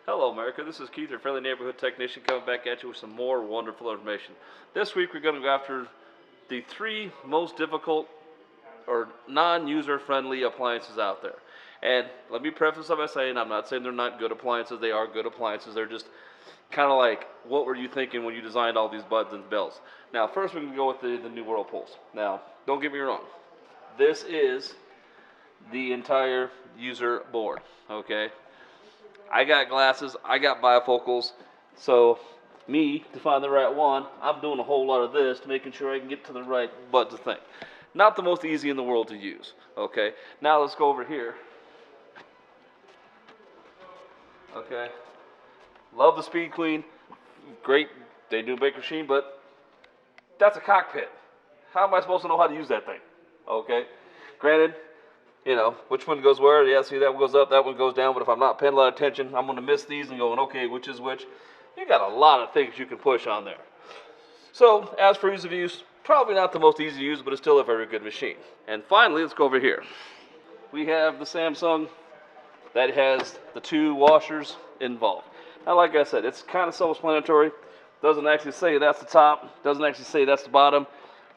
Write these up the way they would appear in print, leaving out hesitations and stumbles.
Hello America, this is Keith, your friendly neighborhood technician, coming back at you with some more wonderful information. This week we're going to go after the 3 most difficult or non-user friendly appliances out there. And let me preface this by saying I'm not saying they're not good appliances. They are good appliances. They're just kind of like, what were you thinking when you designed all these buttons and bells? Now first we're going to go with the new Whirlpools. Now don't get me wrong, this is the entire user board, okay? I got glasses, I got bifocals, so me, to find the right one, I'm doing a whole lot of this to making sure I can get to the right button thing. Not the most easy in the world to use, okay? Now let's go over here. Okay. Love the Speed Queen. Great, they do make a machine, but that's a cockpit. How am I supposed to know how to use that thing? Okay. Granted, you know, which one goes where? Yeah, see, that one goes up, that one goes down, but if I'm not paying a lot of attention, I'm going to miss these and going, okay, which is which? You got a lot of things you can push on there. So, as for ease of use, probably not the most easy to use, but it's still a very good machine. And finally, let's go over here. We have the Samsung that has the 2 washers involved. Now, like I said, it's kind of self-explanatory. Doesn't actually say that's the top, doesn't actually say that's the bottom,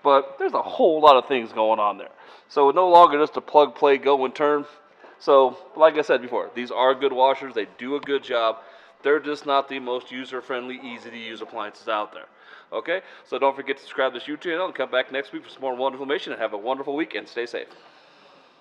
but there's a whole lot of things going on there. So no longer just a plug, play, go, and turn. So, like I said before, these are good washers. They do a good job. They're just not the most user-friendly, easy-to-use appliances out there. Okay? So don't forget to subscribe to this YouTube channel and come back next week for some more wonderful information, and have a wonderful week and stay safe.